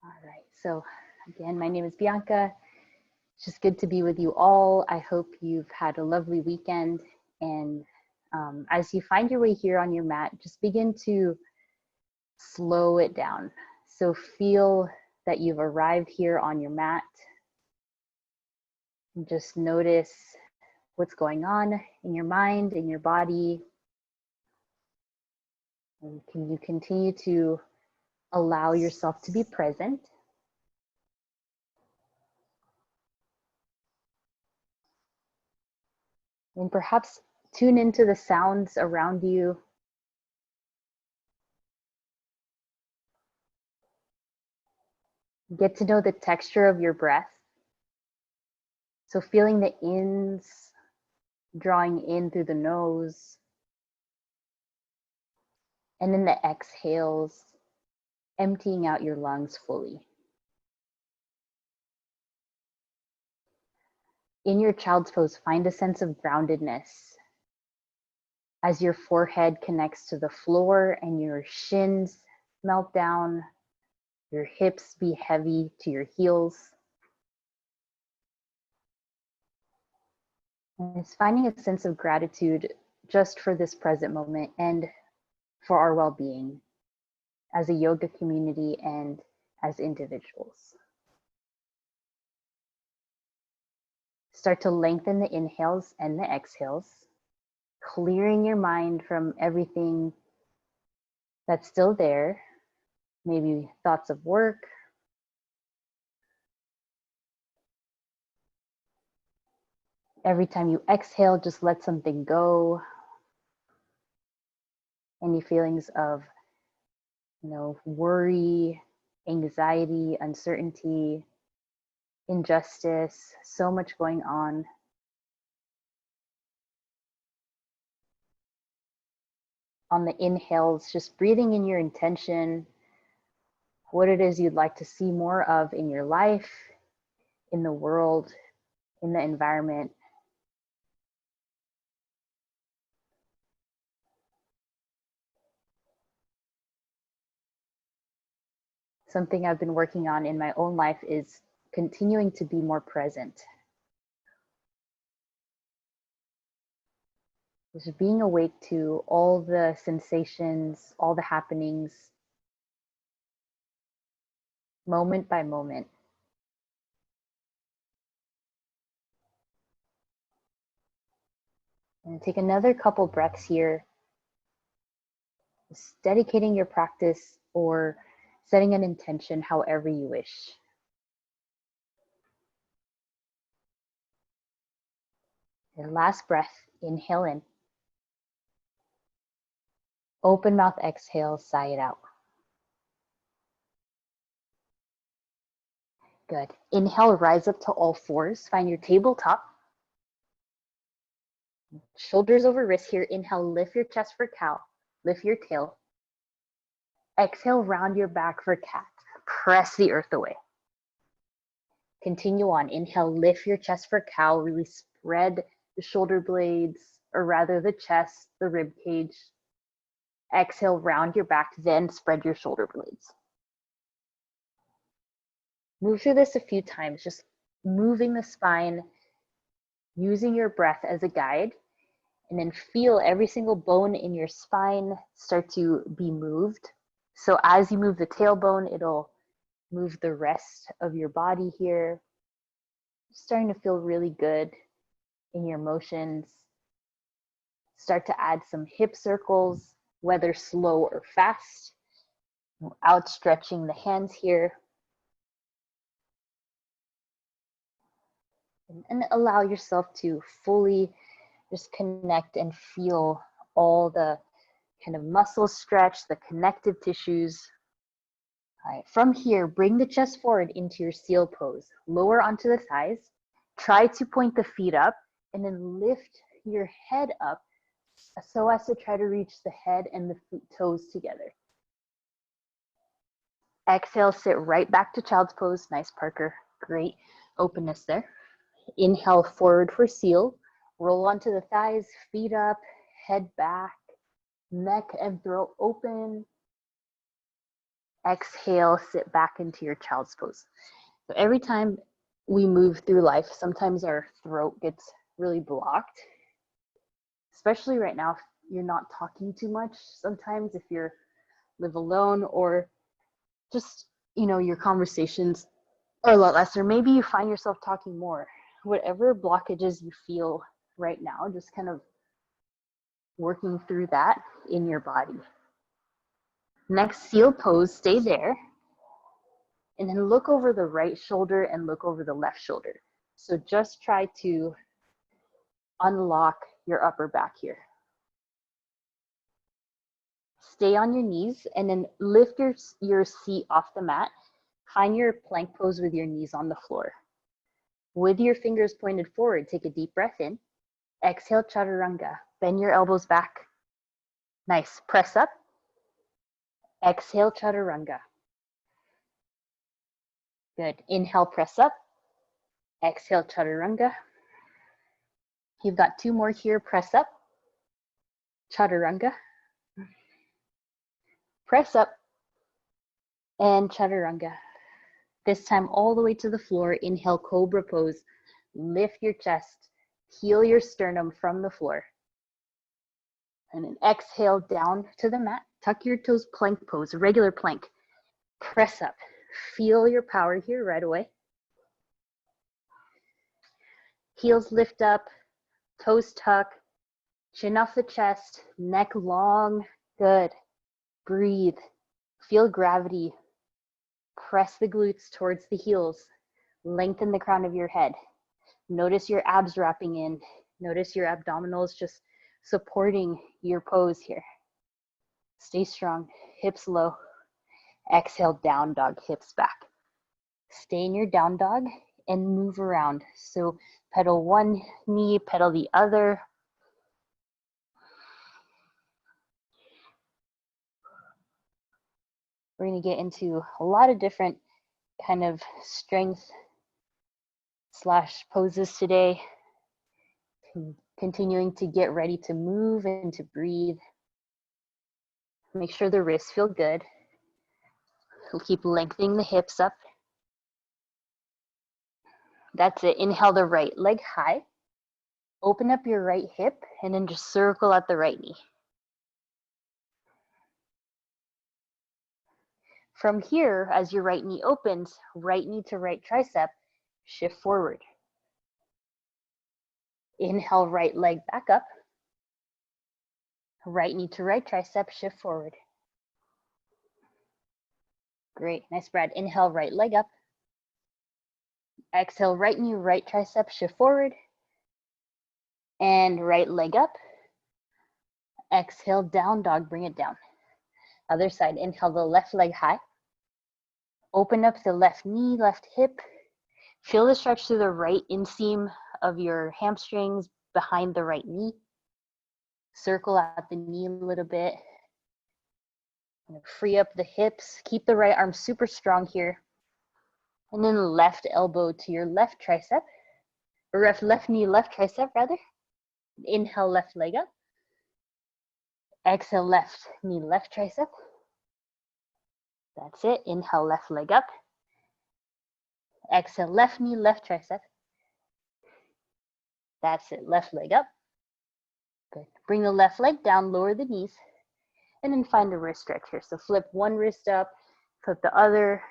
All right, so again, my name is Bianca. It's just good to be with you all. I hope you've had a lovely weekend. And as you find your way here on your mat, just begin to slow it down. So feel that you've arrived here on your mat. And just notice what's going on in your mind, in your body. And can you continue to allow yourself to be present? And perhaps tune into the sounds around you. Get to know the texture of your breath. So feeling the ins drawing in through the nose, and then the exhales, emptying out your lungs fully. In your child's pose, find a sense of groundedness as your forehead connects to the floor and your shins melt down, your hips be heavy to your heels. And it's finding a sense of gratitude just for this present moment and for our well-being as a yoga community and as individuals. Start to lengthen the inhales and the exhales, clearing your mind from everything that's still there, maybe thoughts of work, every time you exhale, just let something go. Any feelings of, worry, anxiety, uncertainty, injustice, so much going on. On the inhales, just breathing in your intention, what it is you'd like to see more of in your life, in the world, in the environment. Something I've been working on in my own life is continuing to be more present. Just being awake to all the sensations, all the happenings, moment by moment. And take another couple breaths here, just dedicating your practice or setting an intention however you wish. And last breath, inhale in. Open mouth, exhale, sigh it out. Good. Inhale, rise up to all fours. Find your tabletop. Shoulders over wrists here. Inhale, lift your chest for cow. Lift your tail. Exhale, round your back for cat. Press the earth away. Continue on. Inhale, lift your chest for cow. Really spread the shoulder blades, or rather the chest, the rib cage. Exhale, round your back, then spread your shoulder blades. Move through this a few times, just moving the spine, using your breath as a guide, and then feel every single bone in your spine start to be moved. So as you move the tailbone, it'll move the rest of your body here. Starting to feel really good in your motions. Start to add some hip circles, whether slow or fast. Outstretching the hands here. And allow yourself to fully just connect and feel all the kind of muscle stretch, the connective tissues. All right, from here, bring the chest forward into your seal pose. Lower onto the thighs. Try to point the feet up and then lift your head up so as to try to reach the head and the toes together. Exhale, sit right back to child's pose. Nice, Parker. Great openness there. Inhale, forward for seal. Roll onto the thighs, feet up, head back, neck and throat open. Exhale, sit back into your child's pose. So every time we move through life, sometimes our throat gets really blocked, especially right now if you're not talking too much. Sometimes if you live alone or just, your conversations are a lot less, or maybe you find yourself talking more. Whatever blockages you feel right now, just kind of working through that in your body. Next, seal pose, stay there. And then look over the right shoulder and look over the left shoulder. So just try to unlock your upper back here. Stay on your knees and then lift your seat off the mat. Find your plank pose with your knees on the floor. With your fingers pointed forward, take a deep breath in. Exhale, chaturanga. Bend your elbows back. Nice. Press up. Exhale, chaturanga. Good. Inhale, press up. Exhale, chaturanga. You've got 2 more here. Press up. Chaturanga. Press up. And chaturanga. This time all the way to the floor. Inhale, cobra pose. Lift your chest. Heel your sternum from the floor. And then exhale down to the mat. Tuck your toes, plank pose, regular plank. Press up. Feel your power here right away. Heels lift up, toes tuck, chin off the chest, neck long. Good. Breathe. Feel gravity. Press the glutes towards the heels. Lengthen the crown of your head. Notice your abs wrapping in. Notice your abdominals just supporting your pose here. Stay strong. Hips low. Exhale, down dog, hips back. Stay in your down dog and move around. So pedal one knee, pedal the other. We're going to get into a lot of different kind of strength / poses today. Continuing to get ready to move and to breathe. Make sure the wrists feel good. We'll keep lengthening the hips up. That's it. Inhale the right leg high. Open up your right hip and then just circle at the right knee. From here, as your right knee opens, right knee to right tricep, shift forward. Inhale, right leg back up. Right knee to right tricep, shift forward. Great, nice, Brad. Inhale, right leg up. Exhale, right knee, right tricep, shift forward. And right leg up. Exhale, down dog, bring it down. Other side, inhale the left leg high. Open up the left knee, left hip. Feel the stretch to the right inseam of your hamstrings behind the right knee. Circle out the knee a little bit. Free up the hips. Keep the right arm super strong here. And then left elbow to your left tricep. Or left knee, left tricep rather. Inhale, left leg up. Exhale, left knee, left tricep. That's it. Inhale, left leg up. Exhale, left knee, left tricep. That's it. Left leg up. Good. Bring the left leg down, lower the knees, and then find a wrist stretch here. So flip one wrist up, flip the other.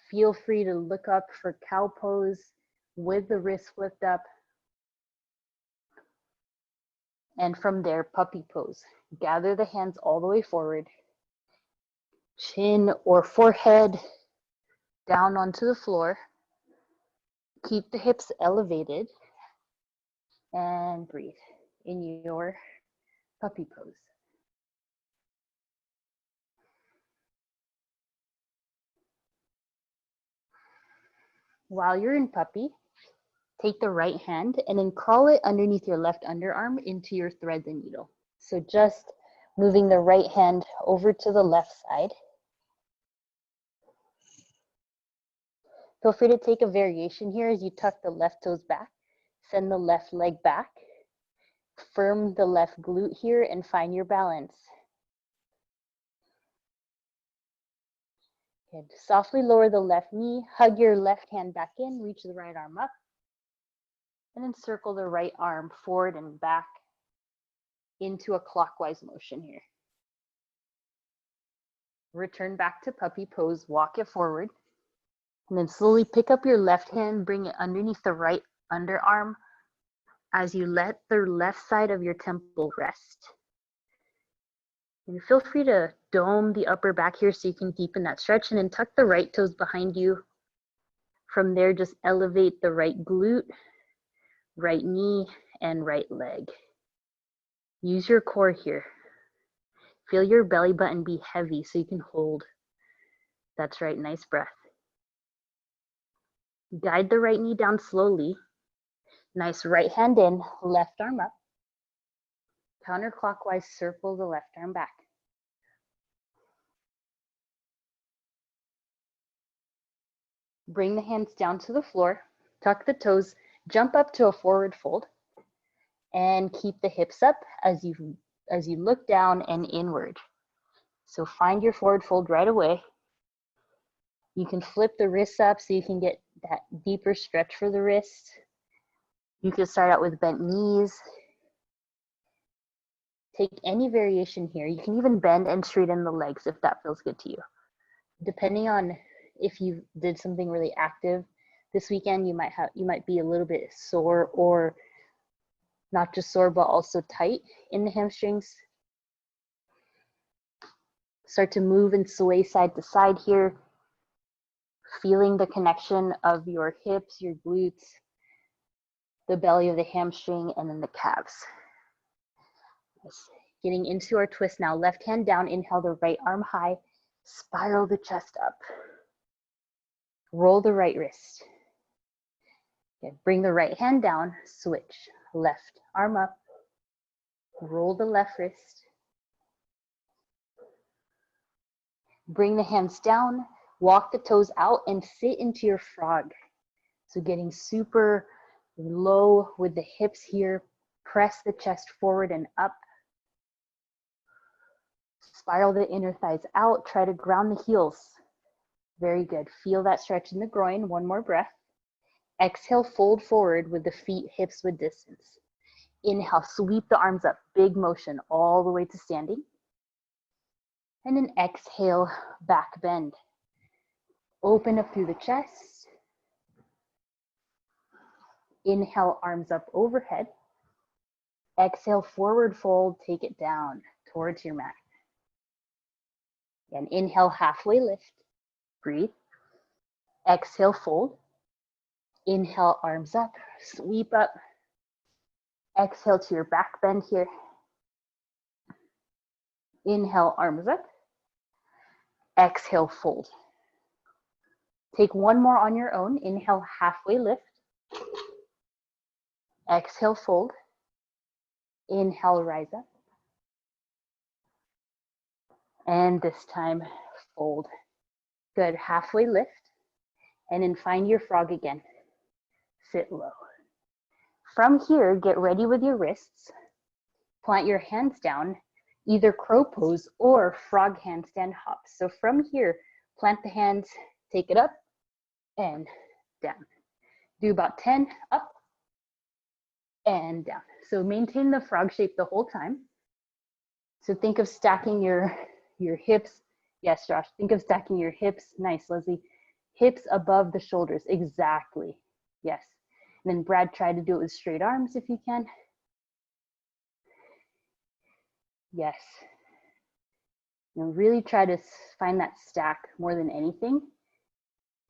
Feel free to look up for cow pose with the wrist flipped up. And from there, puppy pose. Gather the hands all the way forward. Chin or forehead down onto the floor. Keep the hips elevated. And breathe in your puppy pose. While you're in puppy, take the right hand and then crawl it underneath your left underarm into your thread the needle. So just moving the right hand over to the left side. Feel free to take a variation here as you tuck the left toes back, send the left leg back, firm the left glute here and find your balance. Good. Softly lower the left knee, hug your left hand back in, reach the right arm up, and then circle the right arm forward and back into a clockwise motion here. Return back to puppy pose, walk it forward, and then slowly pick up your left hand, bring it underneath the right underarm as you let the left side of your temple rest. And feel free to dome the upper back here so you can deepen that stretch, and then tuck the right toes behind you. From there, just elevate the right glute, right knee, and right leg. Use your core here. Feel your belly button be heavy so you can hold. That's right, nice breath. Guide the right knee down slowly. Nice right hand in, left arm up. Counterclockwise, circle the left arm back. Bring the hands down to the floor, tuck the toes, jump up to a forward fold, and keep the hips up as you look down and inward. So find your forward fold right away. You can flip the wrists up so you can get that deeper stretch for the wrists. You can start out with bent knees. Take any variation here. You can even bend and straighten the legs if that feels good to you. Depending on if you did something really active this weekend, you might be a little bit sore, or not just sore, but also tight in the hamstrings. Start to move and sway side to side here, feeling the connection of your hips, your glutes, the belly of the hamstring, and then the calves. Yes. Getting into our twist now. Left hand down, inhale the right arm high, spiral the chest up. Roll the right wrist. Good. Bring the right hand down, switch. Left arm up, roll the left wrist. Bring the hands down, walk the toes out and sit into your frog. So getting super low with the hips here, press the chest forward and up. Spiral the inner thighs out, try to ground the heels. Very good. Feel that stretch in the groin. One more breath. Exhale, fold forward with the feet hips width distance. Inhale, sweep the arms up, big motion all the way to standing. And then exhale, back bend. Open up through the chest. Inhale, arms up overhead. Exhale, forward fold, take it down towards your mat. And inhale, halfway lift. Breathe. Exhale, fold. Inhale, arms up, sweep up. Exhale to your back bend here. Inhale, arms up. Exhale, fold. Take one more on your own. Inhale, halfway lift. Exhale, fold. Inhale, rise up. And this time, fold. Good, halfway lift. And then find your frog again. Sit low. From here, get ready with your wrists. Plant your hands down, either crow pose or frog handstand hop. So from here, plant the hands, take it up and down. Do about 10 up and down. So maintain the frog shape the whole time. So think of stacking your hips. Yes, Josh, think of stacking your hips. Nice, Leslie. Hips above the shoulders, exactly. Yes. And then Brad, try to do it with straight arms if you can. Yes. Now really try to find that stack more than anything.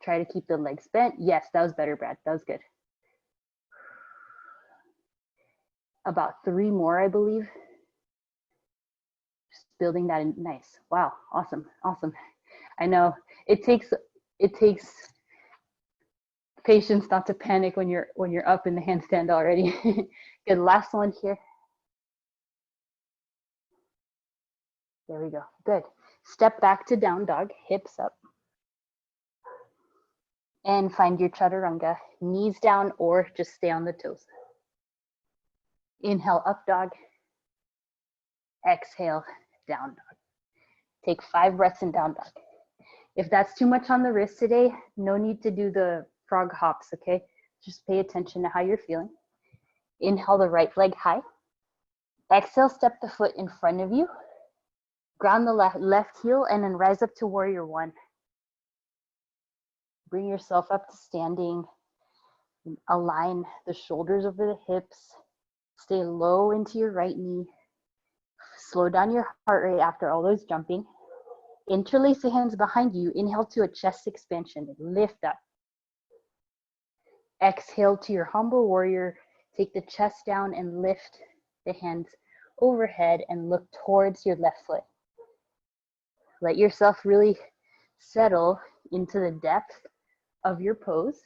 Try to keep the legs bent. Yes, that was better, Brad. That was good. About 3 more, I believe. Just building that in. Nice. Wow. Awesome. Awesome. I know it takes patience not to panic when you're up in the handstand already. Good. Last one here. There we go. Good. Step back to down dog, hips up. And find your chaturanga, knees down or just stay on the toes. Inhale, up dog. Exhale, down dog. Take 5 breaths in down dog. If that's too much on the wrist today, no need to do the frog hops, okay? Just pay attention to how you're feeling. Inhale the right leg high. Exhale, step the foot in front of you. Ground the left heel and then rise up to warrior one. Bring yourself up to standing. Align the shoulders over the hips. Stay low into your right knee. Slow down your heart rate after all those jumping. Interlace the hands behind you. Inhale to a chest expansion. Lift up. Exhale to your humble warrior. Take the chest down and lift the hands overhead and look towards your left foot. Let yourself really settle into the depth of your pose.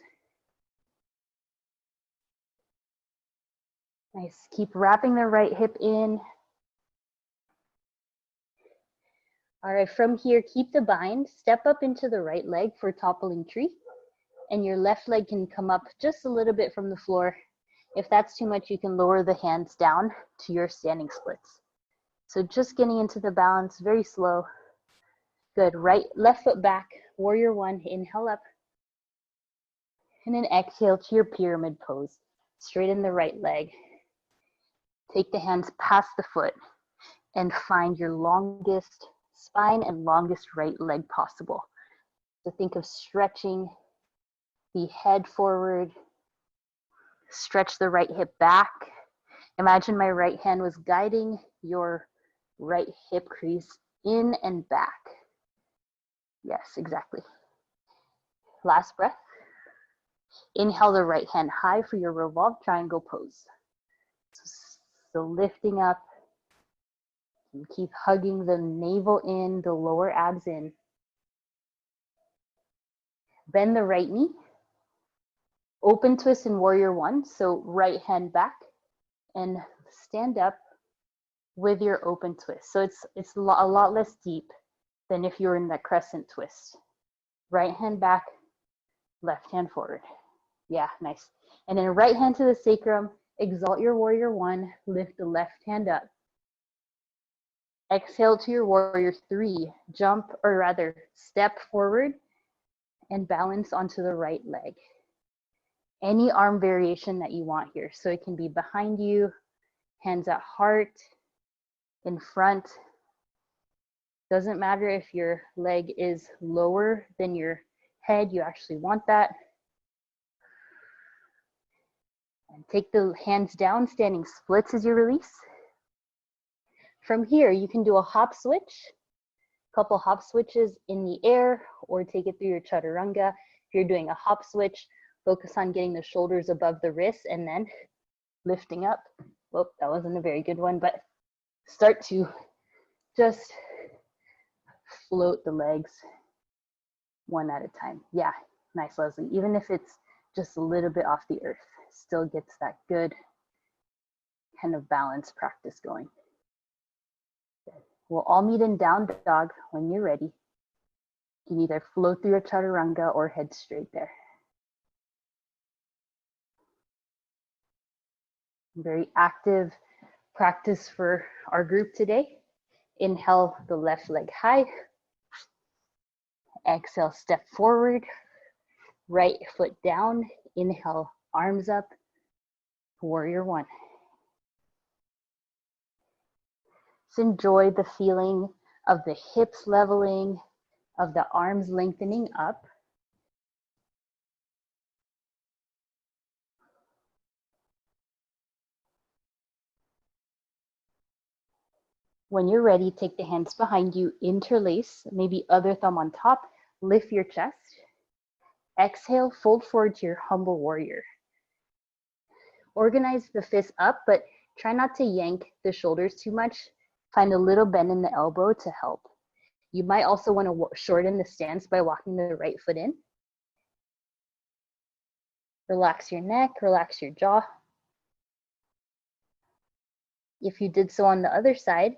Nice. Keep wrapping the right hip in. All right, from here, keep the bind. Step up into the right leg for toppling tree. And your left leg can come up just a little bit from the floor. If that's too much, you can lower the hands down to your standing splits. So just getting into the balance, very slow. Good. Left foot back, warrior one. Inhale up. And then exhale to your pyramid pose. Straighten the right leg. Take the hands past the foot and find your longest spine and longest right leg possible. So think of stretching the head forward. Stretch the right hip back. Imagine my right hand was guiding your right hip crease in and back. Yes, exactly. Last breath. Inhale the right hand high for your revolve triangle pose. So lifting up, and keep hugging the navel in, the lower abs in. Bend the right knee. Open twist in warrior one. So right hand back and stand up with your open twist. So it's a lot less deep than if you're in that crescent twist. Right hand back, left hand forward. Yeah, nice. And then right hand to the sacrum, exalt your warrior one, lift the left hand up. Exhale to your warrior three, jump, or rather step forward and balance onto the right leg. Any arm variation that you want here. So it can be behind you, hands at heart, in front. Doesn't matter if your leg is lower than your head, you actually want that. And take the hands down, standing splits as you release. From here, you can do a hop switch, couple hop switches in the air, or take it through your chaturanga. If you're doing a hop switch, focus on getting the shoulders above the wrists and then lifting up. Whoop, that wasn't a very good one, but start to just float the legs one at a time. Yeah, nice, Leslie. Even if it's just a little bit off the earth, still gets that good kind of balance practice going. Good. We'll all meet in down dog when you're ready. You can either float through your chaturanga or head straight there. Very active practice for our group today. Inhale the left leg high. Exhale, step forward. Right foot down. Inhale, arms up. Warrior one. Just enjoy the feeling of the hips leveling, of the arms lengthening up. When you're ready, take the hands behind you, interlace, maybe other thumb on top, lift your chest. Exhale, fold forward to your humble warrior. Organize the fists up, but try not to yank the shoulders too much. Find a little bend in the elbow to help. You might also want to shorten the stance by walking the right foot in. Relax your neck, relax your jaw. If you did so on the other side,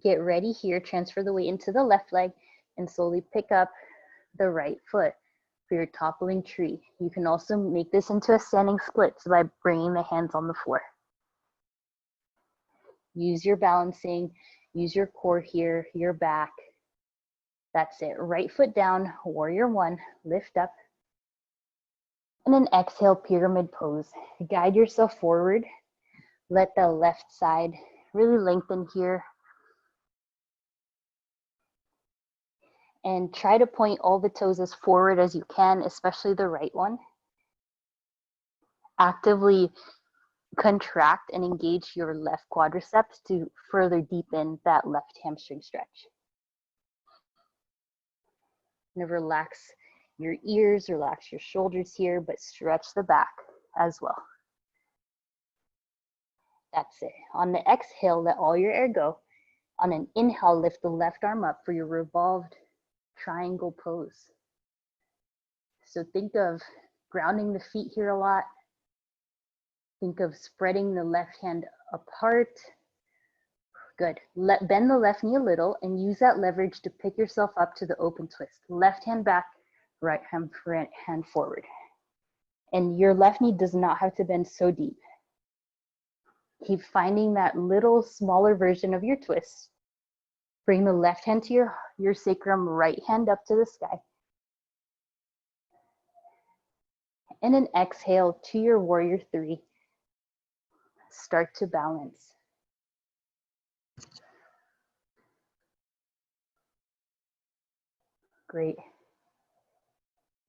get ready here, transfer the weight into the left leg and slowly pick up the right foot for your toppling tree. You can also make this into a standing split by bringing the hands on the floor. Use your balancing, use your core here, your back. That's it. Right foot down, warrior one, lift up. And then exhale, pyramid pose. Guide yourself forward. Let the left side really lengthen here. And try to point all the toes as forward as you can, especially the right one. Actively contract and engage your left quadriceps to further deepen that left hamstring stretch. And relax your ears, relax your shoulders here, but stretch the back as well. That's it. On the exhale, let all your air go. On an inhale, lift the left arm up for your revolved triangle pose. So think of grounding the feet here a lot. Think of spreading the left hand apart. Good. Bend the left knee a little and use that leverage to pick yourself up to the open twist. Left hand back, right hand forward. And your left knee does not have to bend so deep. Keep finding that little smaller version of your twist. Bring the left hand to your sacrum, right hand up to the sky. And then exhale to your warrior three. Start to balance. Great.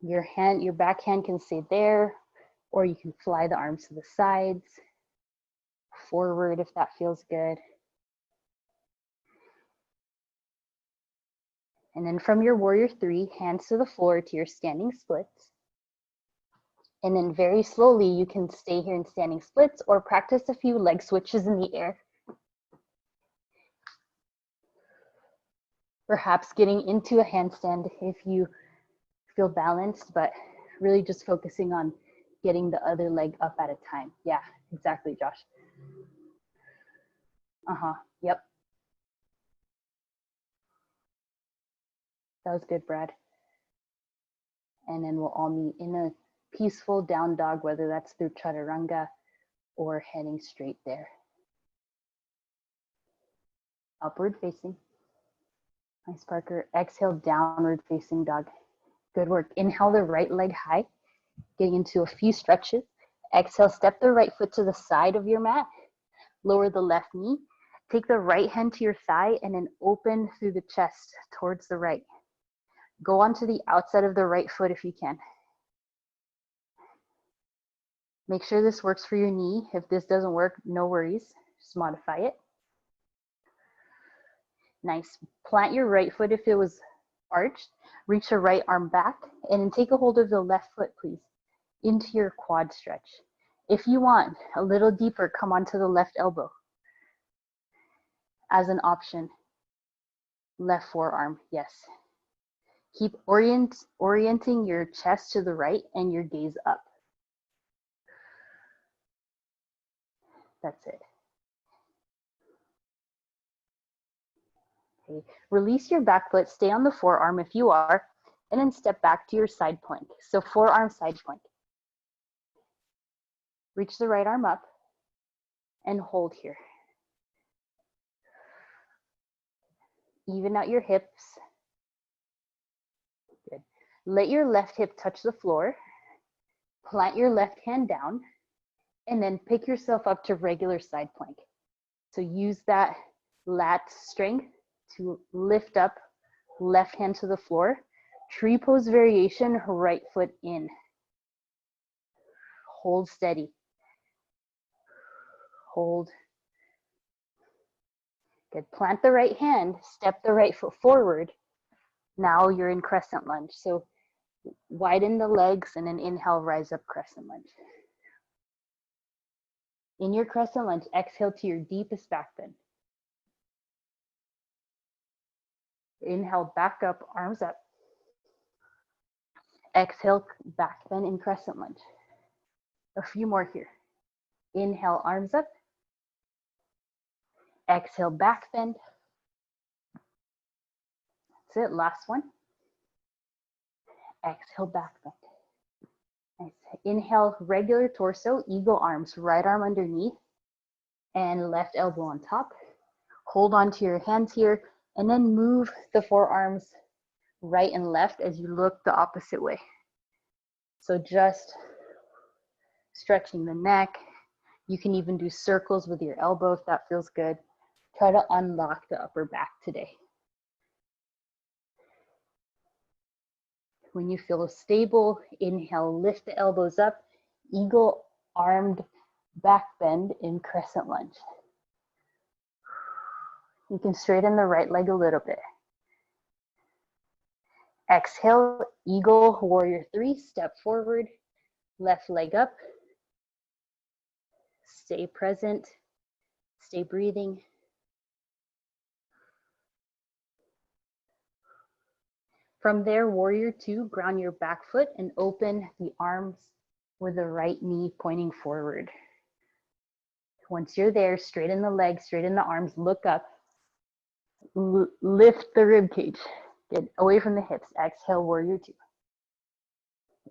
Your back hand can stay there, or you can fly the arms to the sides, forward if that feels good. And then from your warrior three, hands to the floor to your standing splits. And then very slowly, you can stay here in standing splits or practice a few leg switches in the air. Perhaps getting into a handstand if you feel balanced, but really just focusing on getting the other leg up at a time. Yeah, exactly, Josh. Yep. That was good, Brad. And then we'll all meet in a peaceful down dog, whether that's through chaturanga or heading straight there. Upward facing. Nice, Parker. Exhale, downward facing dog. Good work. Inhale the right leg high, getting into a few stretches. Exhale, step the right foot to the side of your mat. Lower the left knee. Take the right hand to your thigh and then open through the chest towards the right. Go onto the outside of the right foot if you can. Make sure this works for your knee. If this doesn't work, no worries. Just modify it. Nice. Plant your right foot if it was arched. Reach your right arm back and then take a hold of the left foot, please, into your quad stretch. If you want a little deeper, come onto the left elbow as an option. Left forearm, yes. Keep orienting your chest to the right and your gaze up. That's it. Okay. Release your back foot, stay on the forearm if you are, and then step back to your side plank. So forearm side plank. Reach the right arm up and hold here. Even out your hips. Good. Let your left hip touch the floor. Plant your left hand down and then pick yourself up to regular side plank. So use that lat strength to lift up, left hand to the floor. Tree pose variation, right foot in. Hold steady. Hold. Good. Plant the right hand, step the right foot forward. Now you're in crescent lunge. So widen the legs and then inhale, rise up crescent lunge. In your crescent lunge, exhale to your deepest back bend. Inhale, back up, arms up. Exhale, back bend in crescent lunge. A few more here. Inhale, arms up. Exhale, back bend. That's it, last one. Exhale, back bend. Nice. Inhale, regular torso, eagle arms, right arm underneath and left elbow on top. Hold on to your hands here and then move the forearms right and left as you look the opposite way. So just stretching the neck. You can even do circles with your elbow if that feels good. Try to unlock the upper back today. When you feel stable, inhale, lift the elbows up, eagle armed back bend in crescent lunge. You can straighten the right leg a little bit. Exhale, eagle warrior 3, step forward, left leg up. Stay present, stay breathing. From there, warrior 2, ground your back foot and open the arms with the right knee pointing forward. Once you're there, straighten the legs, straighten the arms, look up, lift the rib cage, get away from the hips. Exhale, warrior 2.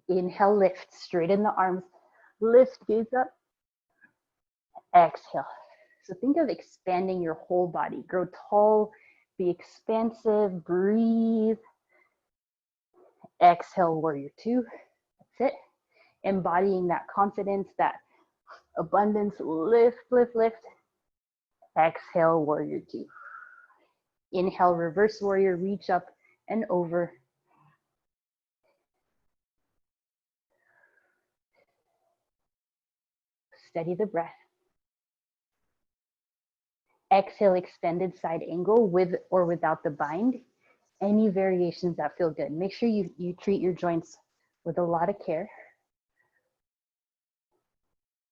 Inhale, lift, straighten the arms, lift, gaze up. Exhale. So think of expanding your whole body. Grow tall, be expansive, breathe. Exhale, warrior 2. That's it. Embodying that confidence, that abundance. Lift, lift, lift. Exhale, warrior 2. Inhale, reverse warrior, reach up and over. Steady the breath. Exhale, extended side angle with or without the bind. Any variations that feel good. Make sure you treat your joints with a lot of care.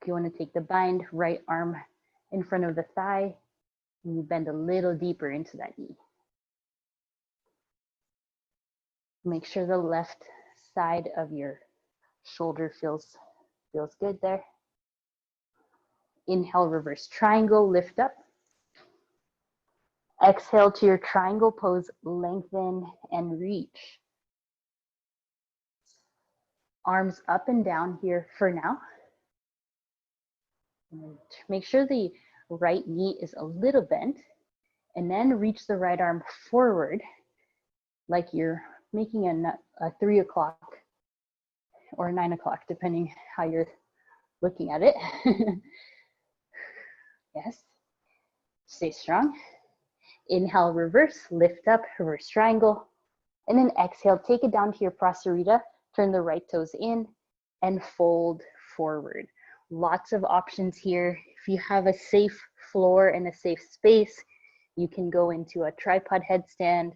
If you want to take the bind, right arm in front of the thigh, and you bend a little deeper into that knee. Make sure the left side of your shoulder feels good there. Inhale, reverse triangle, lift up. Exhale to your triangle pose, lengthen and reach. Arms up and down here for now. And make sure the right knee is a little bent, and then reach the right arm forward like you're making a 3 o'clock or 9 o'clock, depending how you're looking at it. Yes. Stay strong. Inhale, reverse, lift up, reverse triangle. And then exhale, take it down to your prasarita, turn the right toes in and fold forward. Lots of options here. If you have a safe floor and a safe space, you can go into a tripod headstand,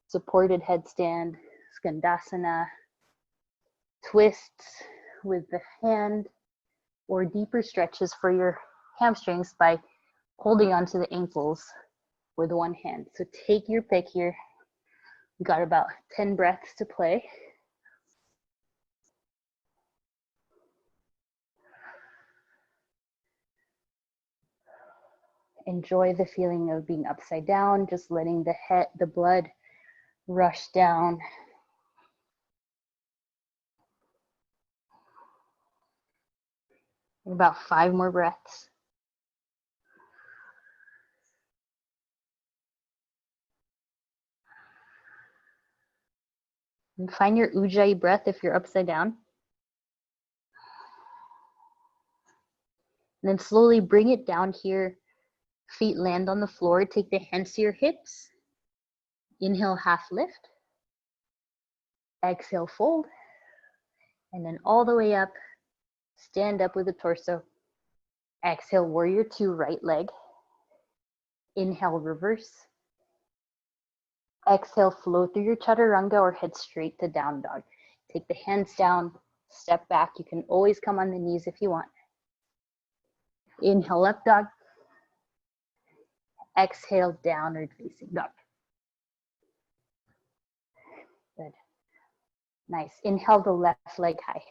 supported headstand, skandasana, twists with the hand, or deeper stretches for your hamstrings by holding onto the ankles with one hand. So take your pick here. We got about 10 breaths to play. Enjoy the feeling of being upside down, just letting the blood rush down. About 5 more breaths. And find your ujjayi breath if you're upside down. And then slowly bring it down here. Feet land on the floor. Take the hands to your hips. Inhale, half lift. Exhale, fold. And then all the way up. Stand up with the torso. Exhale, warrior 2, right leg. Inhale, reverse. Exhale, flow through your chaturanga or head straight to down dog. Take the hands down, step back. You can always come on the knees if you want. Inhale, up dog. Exhale, downward facing dog. Good. Nice. Inhale the left leg high.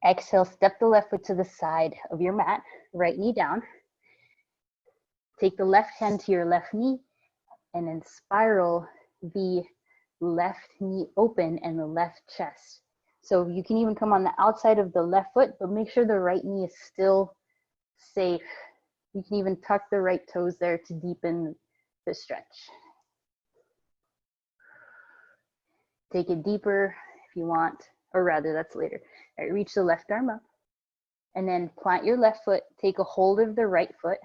Exhale, step the left foot to the side of your mat, right knee down. Take the left hand to your left knee and then spiral the left knee open and the left chest. So you can even come on the outside of the left foot, but make sure the right knee is still safe. You can even tuck the right toes there to deepen the stretch. Take it deeper if you want, or rather that's later. All right, reach the left arm up and then plant your left foot, take a hold of the right foot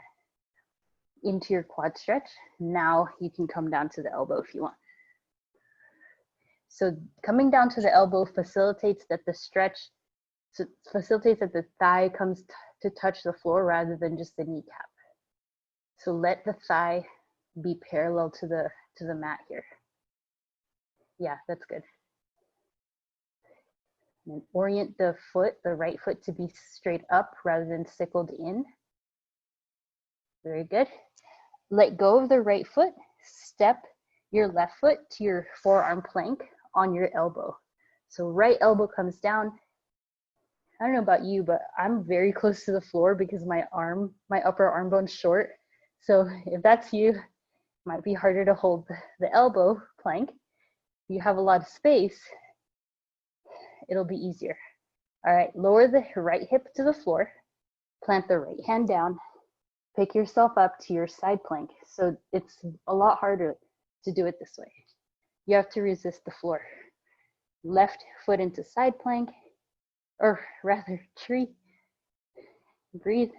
into your quad stretch. Now you can come down to the elbow if you want. So coming down to the elbow facilitates that the stretch, so facilitates that the thigh comes to touch the floor rather than just the kneecap. So let the thigh be parallel to the mat here. Yeah, that's good. And orient the foot, the right foot, to be straight up rather than sickled in. Very good. Let go of the right foot. Step your left foot to your forearm plank on your elbow. So right elbow comes down. I don't know about you, but I'm very close to the floor because my upper arm bone's short. So if that's you, it might be harder to hold the elbow plank. You have a lot of space, it'll be easier. All right, lower the right hip to the floor, plant the right hand down, pick yourself up to your side plank. So it's a lot harder to do it this way. You have to resist the floor. Left foot into side plank, or rather tree. Breathe.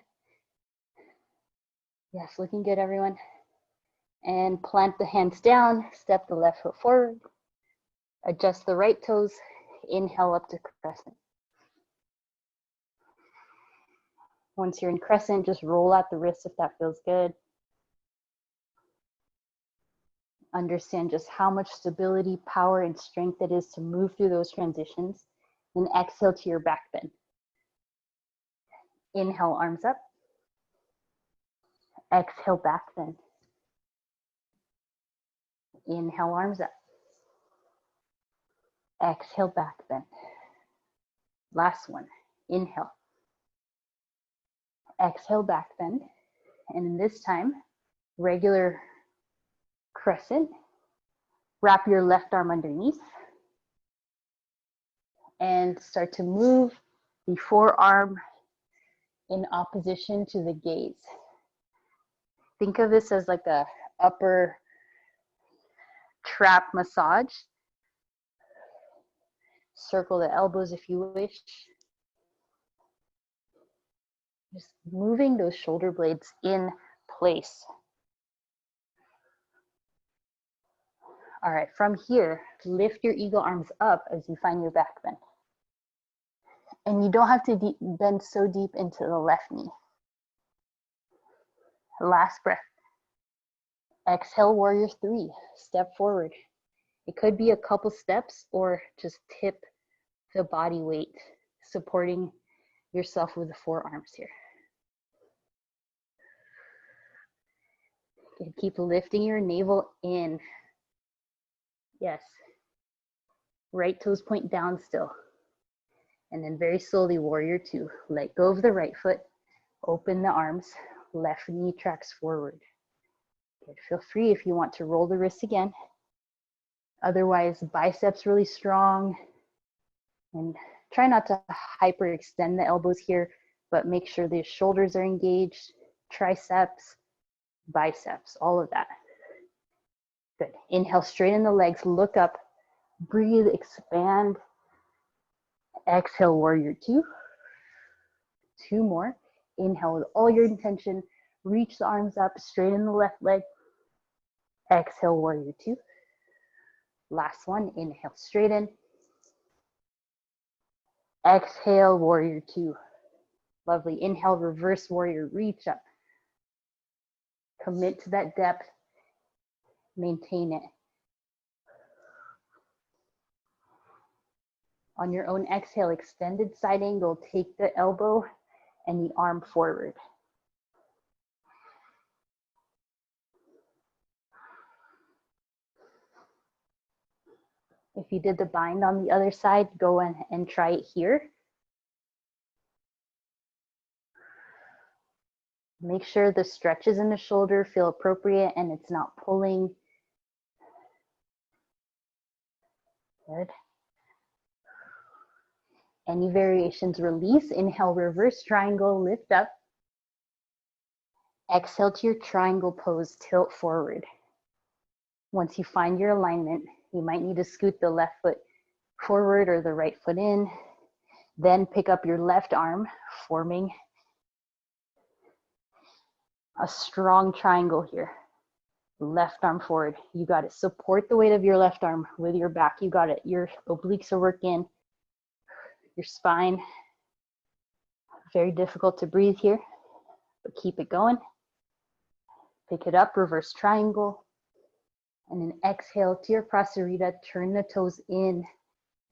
Yes, looking good, everyone. And plant the hands down, step the left foot forward, adjust the right toes, inhale up to crescent. Once you're in crescent, just roll out the wrists if that feels good. Understand just how much stability, power, and strength it is to move through those transitions. And exhale to your back bend. Inhale, arms up. Exhale, back bend. Inhale, arms up. Exhale, back bend. Last one. Inhale. Exhale, back bend. And this time, regular crescent. Wrap your left arm underneath. And start to move the forearm in opposition to the gaze. Think of this as like a upper trap massage. Circle the elbows if you wish. Just moving those shoulder blades in place. All right, from here, lift your eagle arms up as you find your back bend. And you don't have to bend so deep into the left knee. Last breath. Exhale, warrior three, step forward. It could be a couple steps or just tip the body weight, supporting yourself with the forearms here. Okay, keep lifting your navel in. Yes. Right toes point down still. And then very slowly, warrior two. Let go of the right foot, open the arms, left knee tracks forward. Good. Feel free if you want to roll the wrists again. Otherwise, biceps really strong. And try not to hyperextend the elbows here, but make sure the shoulders are engaged, triceps, biceps, all of that. Good. Inhale, straighten the legs, look up, breathe, expand. Exhale, warrior two. Two more. Inhale with all your intention. Reach the arms up, straighten the left leg. Exhale, warrior two. Last one. Inhale, straighten. Exhale, warrior two. Lovely. Inhale, reverse warrior, reach up. Commit to that depth. Maintain it. On your own exhale, extended side angle, take the elbow and the arm forward. If you did the bind on the other side, go and try it here. Make sure the stretches in the shoulder feel appropriate and it's not pulling. Good. Any variations, release. Inhale, reverse triangle, lift up. Exhale to your triangle pose, tilt forward. Once you find your alignment, you might need to scoot the left foot forward or the right foot in. Then pick up your left arm, forming a strong triangle here. Left arm forward. You got it. Support the weight of your left arm with your back. You got it. Your obliques are working. Your spine. Very difficult to breathe here, but keep it going. Pick it up, reverse triangle. And then exhale to your prasarita. Turn the toes in.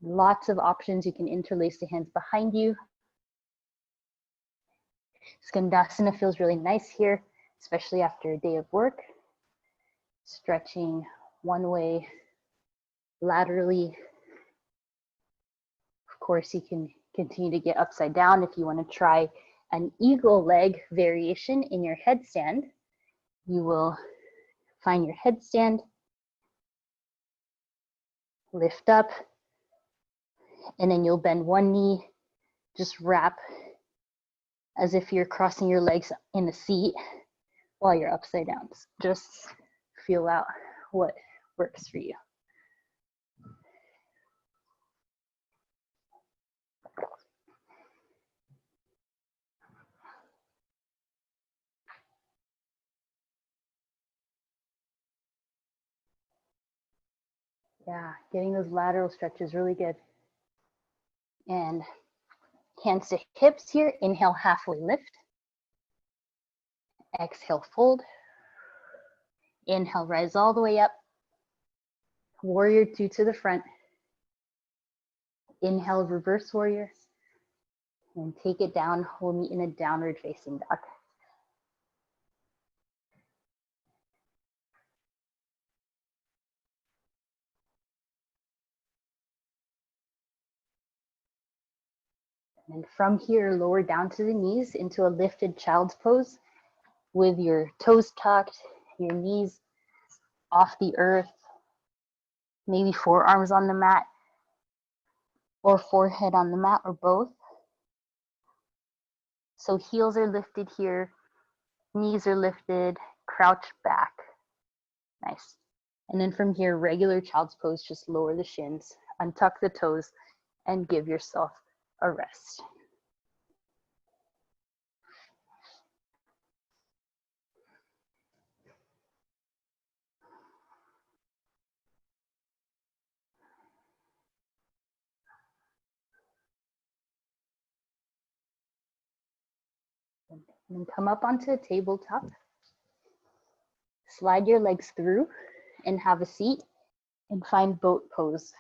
Lots of options. You can interlace the hands behind you. Skandasana feels really nice here, especially after a day of work. Stretching one way laterally. Of course, you can continue to get upside down if you want to try an eagle leg variation in your headstand. You will find your headstand, lift up, and then you'll bend one knee, just wrap as if you're crossing your legs in the seat while you're upside down. Just feel out what works for you. Yeah, getting those lateral stretches really good. And hands to hips here. Inhale, halfway lift. Exhale, fold. Inhale, rise all the way up. Warrior two to the front. Inhale, reverse warrior. And take it down. We'll meet in a downward facing dog. And from here, lower down to the knees into a lifted child's pose with your toes tucked, your knees off the earth, maybe forearms on the mat or forehead on the mat or both. So heels are lifted here, knees are lifted, crouch back. Nice. And then from here, regular child's pose, just lower the shins, untuck the toes, and give yourself a rest. And then come up onto a tabletop. Slide your legs through and have a seat and find boat pose.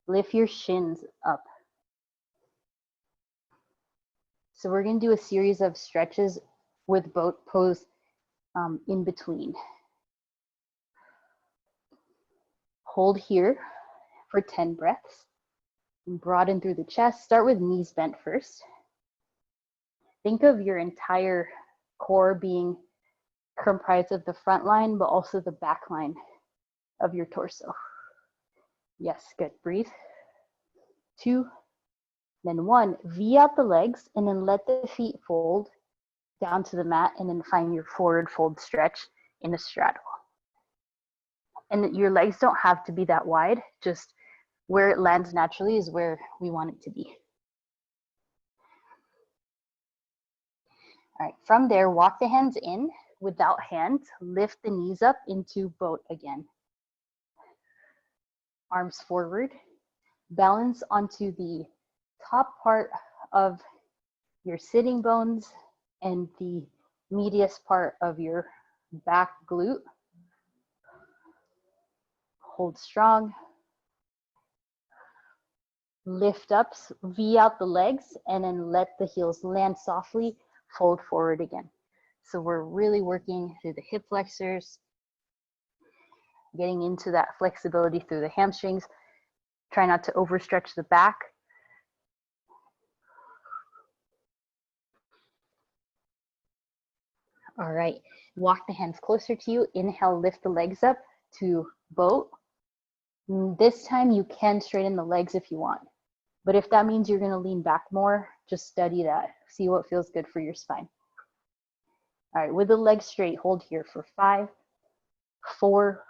Lift your shins up. So we're going to do a series of stretches with boat pose in between. Hold here for 10 breaths. And broaden through the chest. Start with knees bent first. Think of your entire core being comprised of the front line, but also the back line of your torso. Yes, good. Breathe. 2, then 1. V out the legs and then let the feet fold down to the mat and then find your forward fold stretch in a straddle. And your legs don't have to be that wide, just where it lands naturally is where we want it to be. All right, from there, walk the hands in without hands, lift the knees up into boat again. Arms forward, balance onto the top part of your sitting bones and the medius part of your back glute. Hold strong. Lift up, V out the legs, and then let the heels land softly, fold forward again. So we're really working through the hip flexors, getting into that flexibility through the hamstrings. Try not to overstretch the back. All right, walk the hands closer to you. Inhale, lift the legs up to boat. This time you can straighten the legs if you want. But if that means you're going to lean back more, just study that. See what feels good for your spine. All right, with the legs straight, hold here for 5, 4,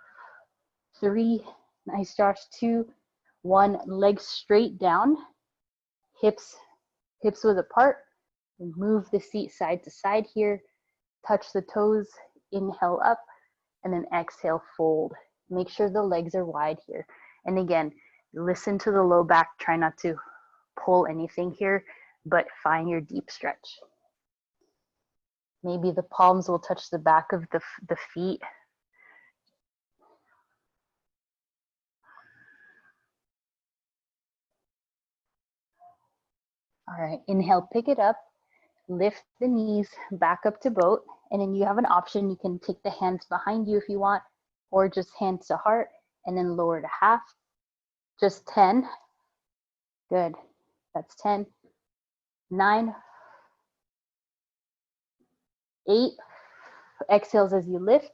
3, nice Josh, 2, One leg straight down, hips width apart. Move the seat side to side here. Touch the toes, inhale up, and then exhale, fold. Make sure the legs are wide here. And again, listen to the low back. Try not to pull anything here, but find your deep stretch. Maybe the palms will touch the back of the feet. All right, inhale, pick it up, lift the knees back up to boat, and then you have an option. You can take the hands behind you if you want, or just hands to heart, and then lower to half. Just 10. Good. That's 10. 9. 8. Exhales as you lift.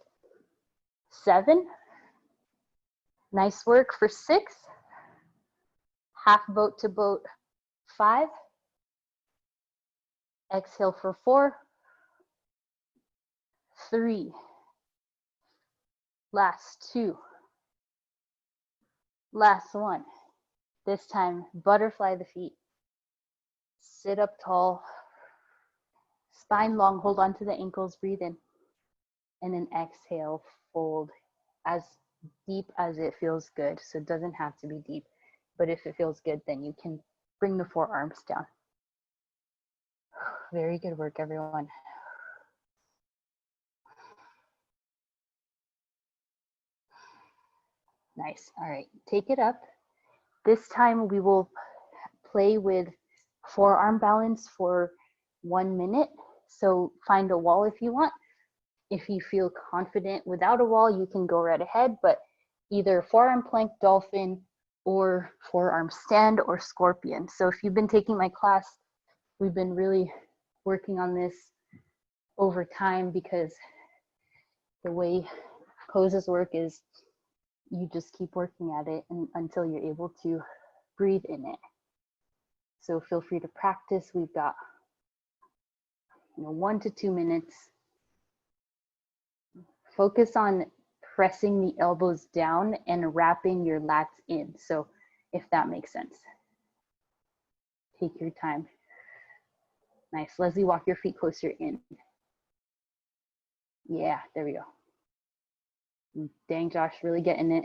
7. Nice work for 6. Half boat to boat. 5. Exhale for 4. 3. Last 2. Last 1. This time, butterfly the feet. Sit up tall. Spine long, hold on to the ankles, breathe in. And then exhale, fold as deep as it feels good. So it doesn't have to be deep, but if it feels good, then you can bring the forearms down. Very good work, everyone. Nice. All right, take it up. This time we will play with forearm balance for 1 minute. So find a wall if you want. If you feel confident without a wall, you can go right ahead, but either forearm plank, dolphin, or forearm stand or scorpion. So if you've been taking my class, we've been really working on this over time, because the way poses work is you just keep working at it until you're able to breathe in it. So feel free to practice. We've got 1 to 2 minutes. Focus on pressing the elbows down and wrapping your lats in. So if that makes sense. Take your time. Nice. Leslie, walk your feet closer in. Yeah, there we go. Dang, Josh, really getting it.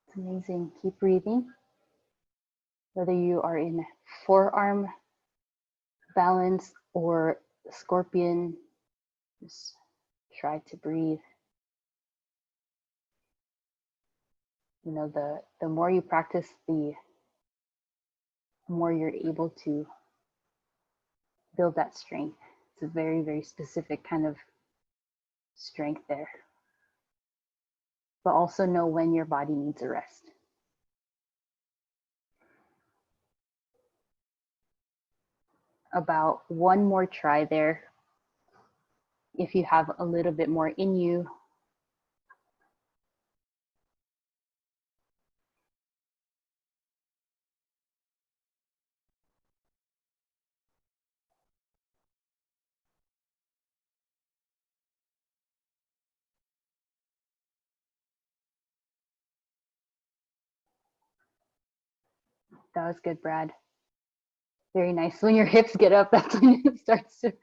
It's amazing. Keep breathing. Whether you are in forearm balance or scorpion, just try to breathe. The more you practice, the more you're able to build that strength. It's a very, very specific kind of strength there. But also know when your body needs a rest. About 1 more try there. If you have a little bit more in you. That was good, Brad. Very nice. When your hips get up, that's when it starts to.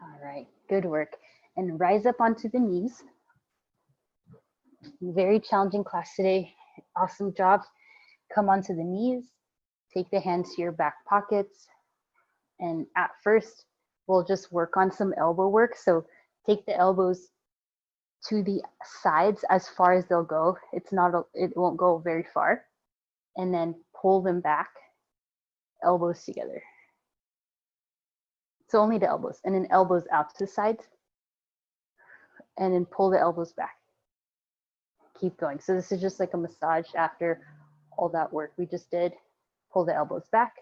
All right, good work. And rise up onto the knees. Very challenging class today. Awesome job. Come onto the knees. Take the hands to your back pockets. And at first, we'll just work on some elbow work. So take the elbows to the sides as far as they'll go. It won't go very far. And then pull them back, elbows together. So only the elbows, and then elbows out to the sides, and then pull the elbows back. Keep going. So this is just like a massage after all that work we just did. Pull the elbows back.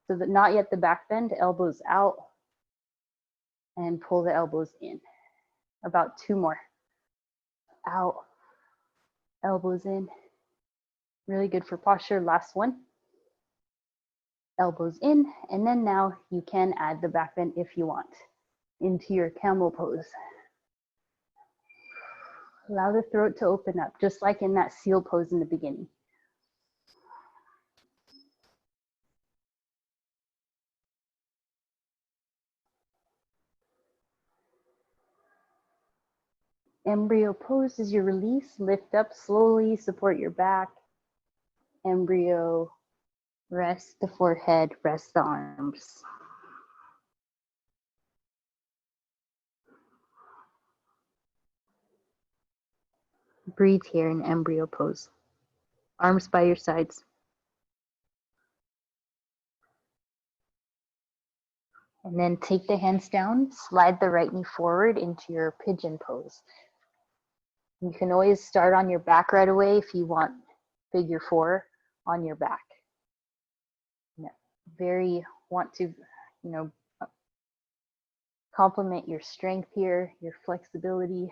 So that not yet the back bend, elbows out, and pull the elbows in. About 2 more. out, elbows in. Really good for posture. Last one. Elbows in, and then now you can add the back bend if you want into your camel pose. Allow the throat to open up, just like in that seal pose in the beginning. Embryo pose is your release. Lift up slowly, support your back. Embryo, rest the forehead, rest the arms. Breathe here in embryo pose. Arms by your sides. And then take the hands down, slide the right knee forward into your pigeon pose. You can always start on your back right away if you want figure 4 on your back. Want to, complement your strength here, your flexibility.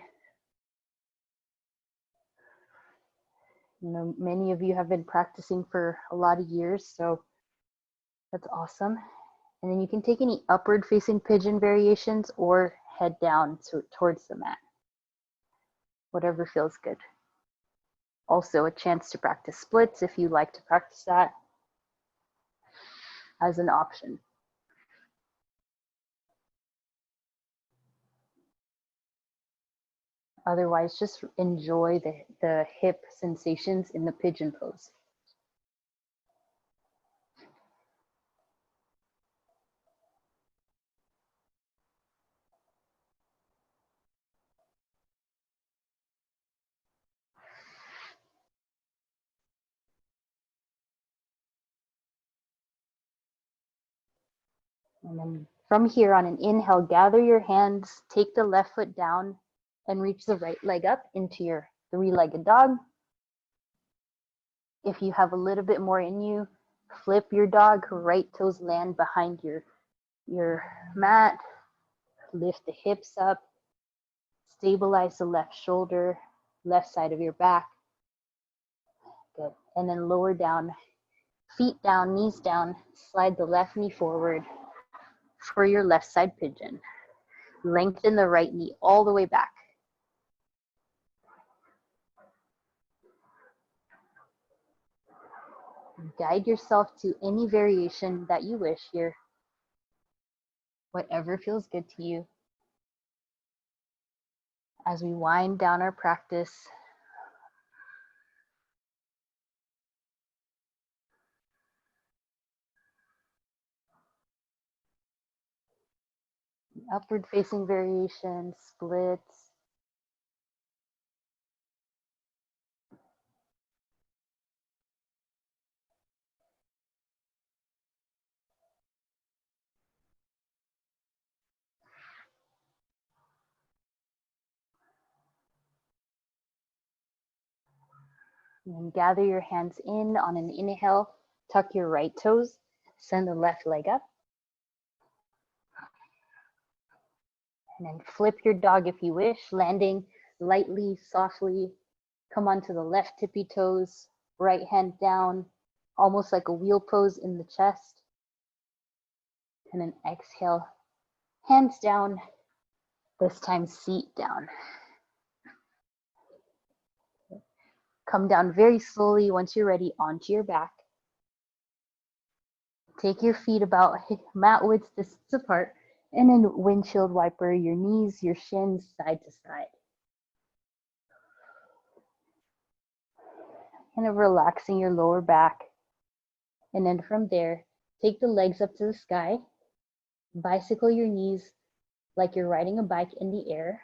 Many of you have been practicing for a lot of years, so that's awesome. And then you can take any upward facing pigeon variations or head down towards the mat. Whatever feels good. Also a chance to practice splits if you like to practice that as an option. Otherwise, just enjoy the hip sensations in the pigeon pose. And then from here on an inhale, gather your hands, take the left foot down and reach the right leg up into your three-legged dog. If you have a little bit more in you, flip your dog, right toes land behind your mat, lift the hips up, stabilize the left shoulder, left side of your back. Good. And then lower down, feet down, knees down, slide the left knee forward for your left side pigeon. Lengthen the right knee all the way back. Guide yourself to any variation that you wish here, whatever feels good to you. As we wind down our practice, upward facing variation, splits. And then gather your hands in on an inhale, tuck your right toes, send the left leg up. And then flip your dog if you wish, landing lightly, softly. Come onto the left tippy toes, right hand down, almost like a wheel pose in the chest. And then exhale, hands down, this time seat down. Come down very slowly once you're ready onto your back. Take your feet about mat width distance apart, and then windshield wiper your knees, your shins side to side. Kind of relaxing your lower back. And then from there, take the legs up to the sky, bicycle your knees like you're riding a bike in the air,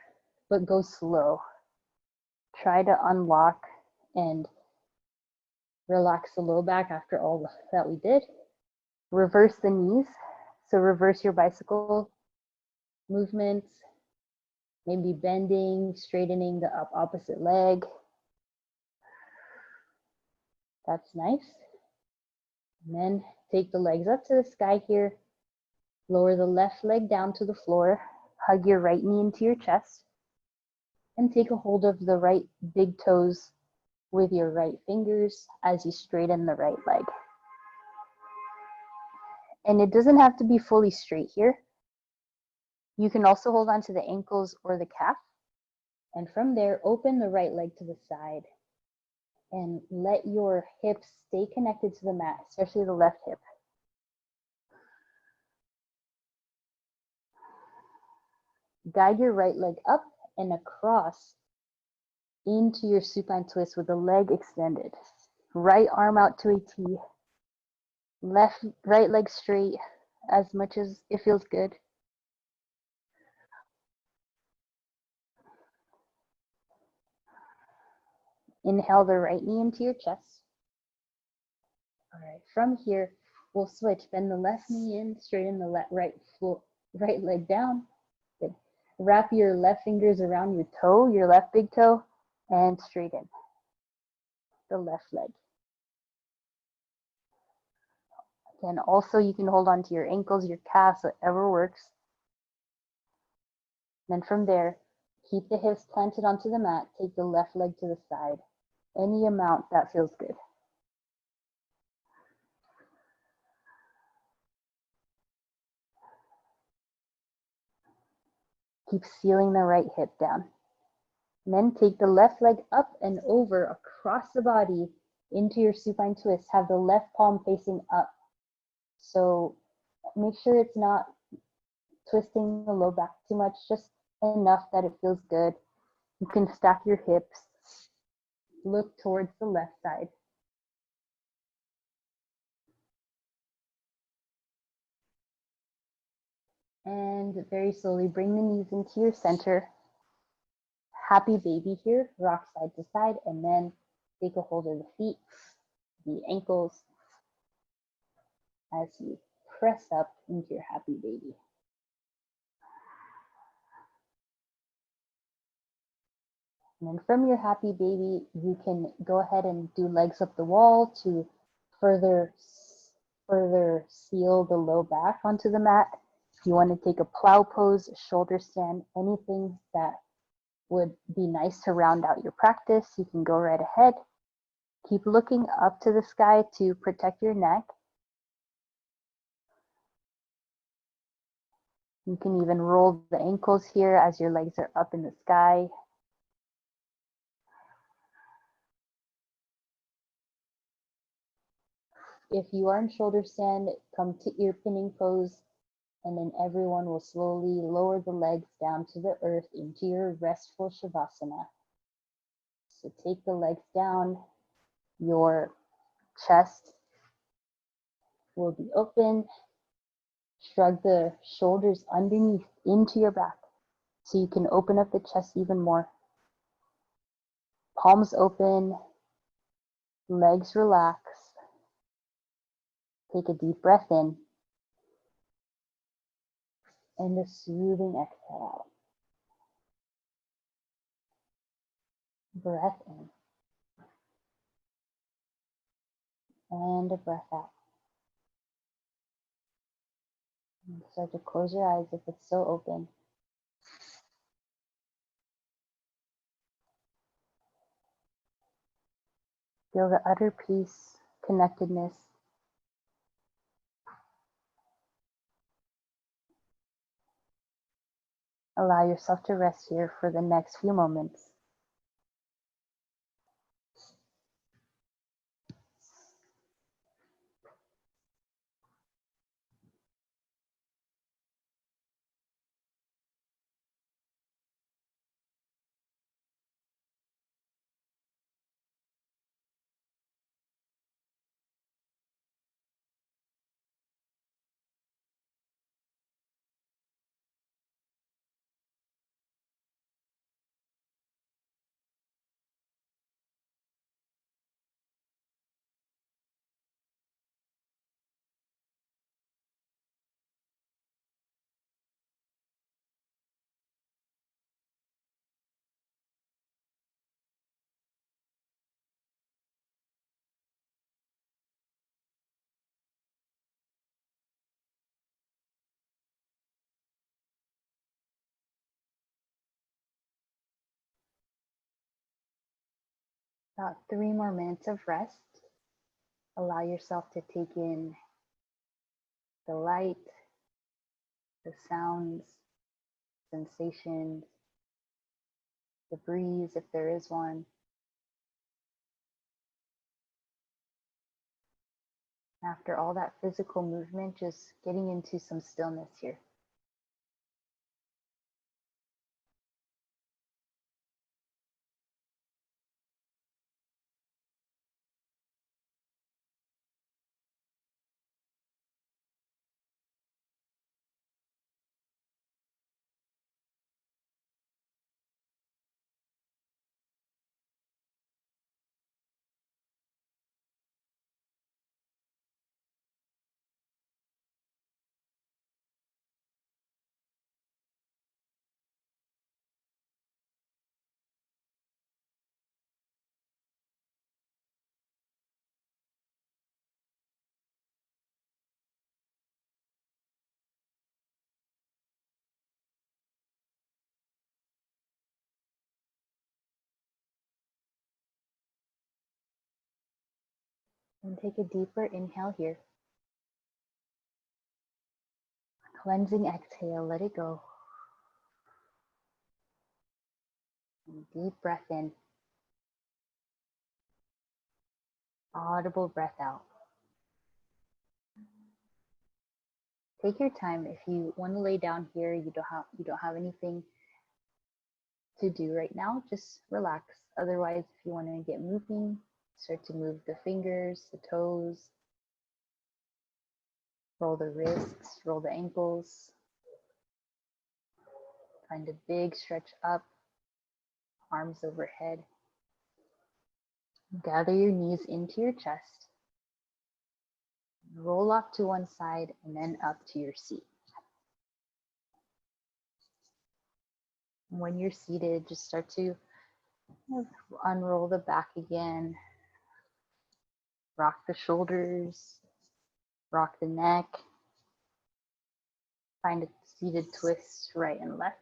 but go slow. Try to unlock and relax the low back after all that we did. Reverse the knees. So reverse your bicycle movements, maybe bending, straightening the opposite leg. That's nice. And then take the legs up to the sky here. Lower the left leg down to the floor. Hug your right knee into your chest. And take a hold of the right big toes with your right fingers as you straighten the right leg. And it doesn't have to be fully straight here. You can also hold on to the ankles or the calf. And from there, open the right leg to the side and let your hips stay connected to the mat, especially the left hip. Guide your right leg up and across into your supine twist with the leg extended. Right arm out to a T. Right leg straight as much as it feels good. Inhale the right knee into your chest. All right, from here, we'll switch. Bend the left knee in, straighten the right leg down. Good. Wrap your left fingers around your toe, your left big toe, and straighten the left leg. Again, also you can hold on to your ankles, your calves, whatever works. Then from there, keep the hips planted onto the mat. Take the left leg to the side. Any amount that feels good. Keep sealing the right hip down. And then take the left leg up and over across the body into your supine twist. Have the left palm facing up. So make sure it's not twisting the low back too much, just enough that it feels good. You can stack your hips. Look towards the left side. And very slowly bring the knees into your center. Happy baby here, rock side to side, and then take a hold of the feet, the ankles, as you press up into your happy baby. And then from your happy baby, you can go ahead and do legs up the wall to further seal the low back onto the mat. If you want to take a plow pose, shoulder stand, anything that would be nice to round out your practice, you can go right ahead. Keep looking up to the sky to protect your neck. You can even roll the ankles here as your legs are up in the sky. If you are in shoulder stand, come to ear pinning pose, and then everyone will slowly lower the legs down to the earth into your restful Shavasana. So take the legs down, your chest will be open. Shrug the shoulders underneath into your back so you can open up the chest even more. Palms open, legs relax. Take a deep breath in and a soothing exhale out. Breath in and a breath out. And start to close your eyes if it's still open. Feel the utter peace, connectedness. Allow yourself to rest here for the next few moments. About 3 more minutes of rest. Allow yourself to take in the light, the sounds, sensations, the breeze if there is one. After all that physical movement, just getting into some stillness here. And take a deeper inhale here. Cleansing exhale, let it go. And deep breath in. Audible breath out. Take your time. If you want to lay down here, you don't have anything to do right now, just relax. Otherwise, if you want to get moving, start to move the fingers, the toes, roll the wrists, roll the ankles. Find a big stretch up, arms overhead. Gather your knees into your chest. Roll off to one side and then up to your seat. When you're seated, just start to unroll the back again. Rock the shoulders, rock the neck. Find a seated twist right and left.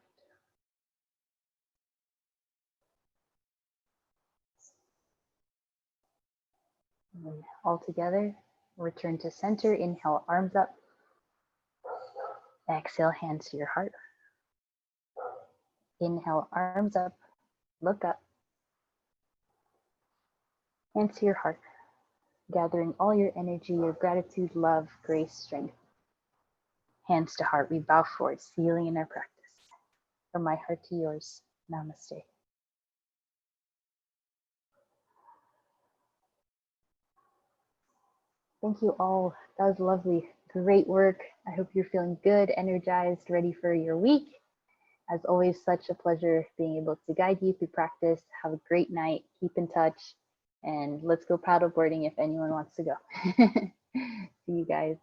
And all together, return to center. Inhale, arms up. Exhale, hands to your heart. Inhale, arms up. Look up. Hands to your heart. Gathering all your energy, your gratitude, love, grace, strength. Hands to heart, we bow forward, sealing in our practice. From my heart to yours, namaste. Thank you all. That was lovely. Great work. I hope you're feeling good, energized, ready for your week. As always, such a pleasure being able to guide you through practice. Have a great night. Keep in touch. And let's go paddleboarding if anyone wants to go. See you guys.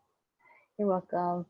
You're welcome.